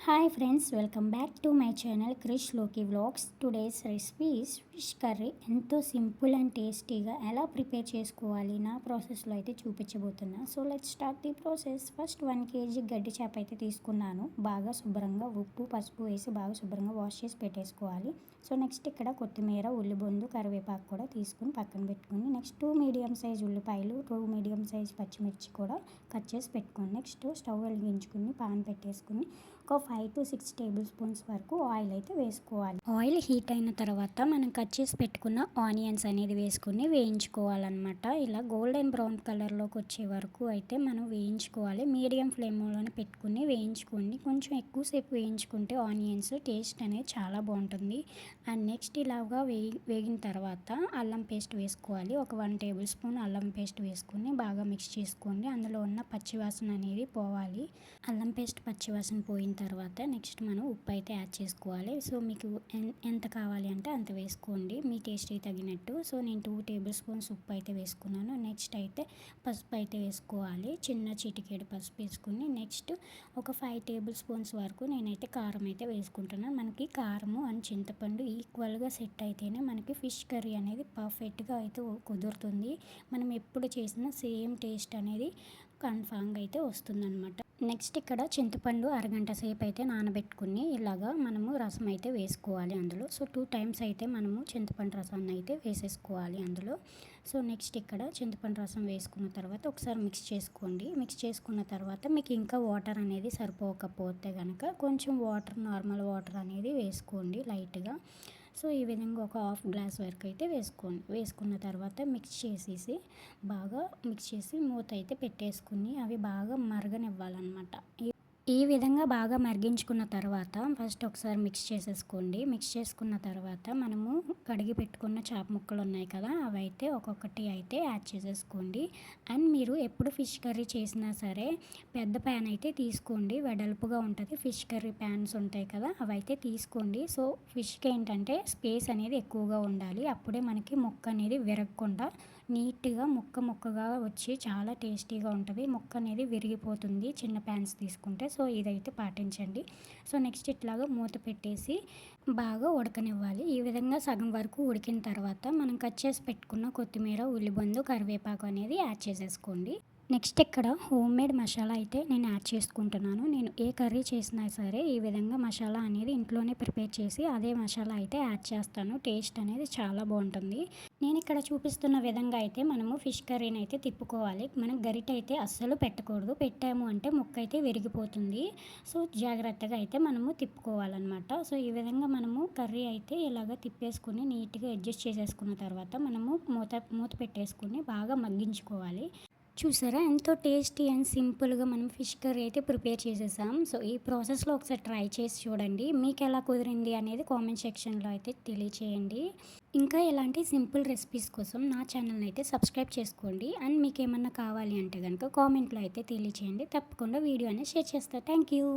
Hi friends, welcome back to my channel Krish లోకి vlogs. Today's recipe is fish curry. ఎంతో simple and టేస్టీగా ఎలా prepare చేసుకోవాలి నా ప్రాసెస్లో అయితే చూపించబోతున్నా. So let's start the process. First 1 kg గడ్డి చేప అయితే తీసుకున్నాను. బాగా శుభ్రంగా ఉప్పు పసుపు వేసి బాగా శుభ్రంగా వాష్ చేసి పెట్టేసుకోవాలి. సో నెక్స్ట్ ఇక్కడ కొత్తిమీర, ఉల్లిబొందు, కరివేపాకు కూడా తీసుకుని పక్కన పెట్టుకుని, నెక్స్ట్ 2 మీడియం సైజ్ ఉల్లిపాయలు, 2 మీడియం సైజ్ పచ్చిమిర్చి కూడా కట్ చేసి పెట్టుకోండి. నెక్స్ట్ స్టవ్ వెలిగించుకుని పాన్ పెట్టేసుకుని ఒక 5 to 6 టేబుల్ స్పూన్స్ వరకు ఆయిల్ అయితే వేసుకోవాలి. ఆయిల్ హీట్ అయిన తర్వాత మనం కట్ చేసి పెట్టుకున్న ఆనియన్స్ అనేది వేసుకుని వేయించుకోవాలన్నమాట. ఇలా గోల్డెన్ బ్రౌన్ కలర్లోకి వచ్చే వరకు అయితే మనం వేయించుకోవాలి. మీడియం ఫ్లేమ్లోనే పెట్టుకుని వేయించుకోండి. కొంచెం ఎక్కువసేపు వేయించుకుంటే ఆనియన్స్ టేస్ట్ అనేది చాలా బాగుంటుంది. అండ్ నెక్స్ట్ ఇలాగా వేగిన తర్వాత అల్లం పేస్ట్ వేసుకోవాలి. ఒక 1 టేబుల్ స్పూన్ అల్లం పేస్ట్ వేసుకుని బాగా మిక్స్ చేసుకోండి. అందులో ఉన్న పచ్చివాసన అనేది పోవాలి. అల్లం పేస్ట్ పచ్చివాసన పోయిన తర్వాత నెక్స్ట్ మనం ఉప్పు అయితే యాడ్ చేసుకోవాలి. సో మీకు ఎంత కావాలి అంటే అంత వేసుకోండి, మీ టేస్ట్కి తగినట్టు. సో నేను 2 టేబుల్ స్పూన్స్ ఉప్పు అయితే వేసుకున్నాను. నెక్స్ట్ అయితే పసుపు అయితే వేసుకోవాలి. చిన్న చిటికెడు పసుపు వేసుకుని నెక్స్ట్ ఒక 5 టేబుల్ స్పూన్స్ వరకు నేనైతే కారం అయితే వేసుకుంటున్నాను. మనకి కారము అండ్ చింతపండు ఈక్వల్గా సెట్ అయితేనే మనకి ఫిష్ కర్రీ అనేది పర్ఫెక్ట్గా అయితే కుదురుతుంది. మనం ఎప్పుడు చేసినా సేమ్ టేస్ట్ అనేది కన్ఫామ్గా అయితే వస్తుందన్నమాట. నెక్స్ట్ ఇక్కడ చింతపండు అరగంట సేపు అయితే నానబెట్టుకుని ఇలాగా మనము రసం అయితే వేసుకోవాలి అందులో. సో 2 టైమ్స్ అయితే మనము చింతపండు రసాన్ని అయితే వేసేసుకోవాలి అందులో. సో నెక్స్ట్ ఇక్కడ చింతపండు రసం వేసుకున్న తర్వాత ఒకసారి మిక్స్ చేసుకోండి. మిక్స్ చేసుకున్న తర్వాత మీకు ఇంకా వాటర్ అనేది సరిపోకపోతే కనుక కొంచెం నార్మల్ వాటర్ అనేది వేసుకోండి లైట్గా. సో ఈ విధంగా ఒక హాఫ్ గ్లాస్ వరకు అయితే వేసుకోండి. వేసుకున్న తర్వాత మిక్స్ చేసి మూత అయితే పెట్టేసుకుని అవి బాగా మరగనివ్వాలన్నమాట. ఈ విధంగా బాగా మరిగించుకున్న తర్వాత ఫస్ట్ ఒకసారి మిక్స్ చేసేసుకోండి. మిక్స్ చేసుకున్న తర్వాత మనము కడిగి పెట్టుకున్న చేప ముక్కలు ఉన్నాయి కదా, అవి అయితే ఒక్కొక్కటి అయితే యాడ్ చేసేసుకోండి. అండ్ మీరు ఎప్పుడు ఫిష్ కర్రీ చేసినా సరే పెద్ద ప్యాన్ అయితే తీసుకోండి, వెడల్పుగా ఉంటుంది. ఫిష్ కర్రీ ప్యాన్స్ ఉంటాయి కదా, అవి అయితే తీసుకోండి. సో ఫిష్కి ఏంటంటే స్పేస్ అనేది ఎక్కువగా ఉండాలి, అప్పుడే మనకి ముక్క అనేది విరగకుండా నీట్గా ముక్కగా వచ్చి చాలా టేస్టీగా ఉంటుంది. ముక్క అనేది విరిగిపోతుంది చిన్న ప్యాన్స్ తీసుకుంటే. సో ఇదైతే పాటించండి. సో నెక్స్ట్ ఇట్లాగా మూత పెట్టేసి బాగా ఉడకనివ్వాలి. ఈ విధంగా సగం వరకు ఉడికిన తర్వాత మనం కట్ చేసి పెట్టుకున్న కొత్తిమీర, ఉల్లిబొందు, కరివేపాకు అనేది యాడ్ చేసేసుకోండి. నెక్స్ట్ ఇక్కడ హోమ్ మేడ్ మసాలా అయితే నేను యాడ్ చేసుకుంటున్నాను. నేను ఏ కర్రీ చేసినా సరే ఈ విధంగా మసాలా అనేది ఇంట్లోనే ప్రిపేర్ చేసి అదే మసాలా అయితే యాడ్ చేస్తాను. టేస్ట్ అనేది చాలా బాగుంటుంది. నేను ఇక్కడ చూపిస్తున్న విధంగా అయితే మనము ఫిష్ కర్రీని అయితే తిప్పుకోవాలి. మనం గరిట అయితే అస్సలు పెట్టకూడదు, పెట్టాము అంటే ముక్క అయితే విరిగిపోతుంది. సో జాగ్రత్తగా అయితే మనము తిప్పుకోవాలన్నమాట. సో ఈ విధంగా మనము కర్రీ అయితే ఇలాగ తిప్పేసుకుని నీట్గా అడ్జస్ట్ చేసేసుకున్న తర్వాత మనము మూత పెట్టేసుకుని బాగా మగ్గించుకోవాలి. చూసారా ఎంతో టేస్టీ అండ్ సింపుల్గా మనం ఫిష్ కర్రీ అయితే ప్రిపేర్ చేసేసాం. సో ఈ ప్రాసెస్లో ఒకసారి ట్రై చేసి చూడండి. మీకు ఎలా కుదిరింది అనేది కామెంట్ సెక్షన్లో అయితే తెలియచేయండి. ఇంకా ఇలాంటి సింపుల్ రెసిపీస్ కోసం నా ఛానల్ని అయితే సబ్స్క్రైబ్ చేసుకోండి. అండ్ మీకు ఏమన్నా కావాలి అంటే కనుక కామెంట్లో అయితే తెలియచేయండి. తప్పకుండా వీడియో అనేది షేర్ చేస్తాను. Thank you.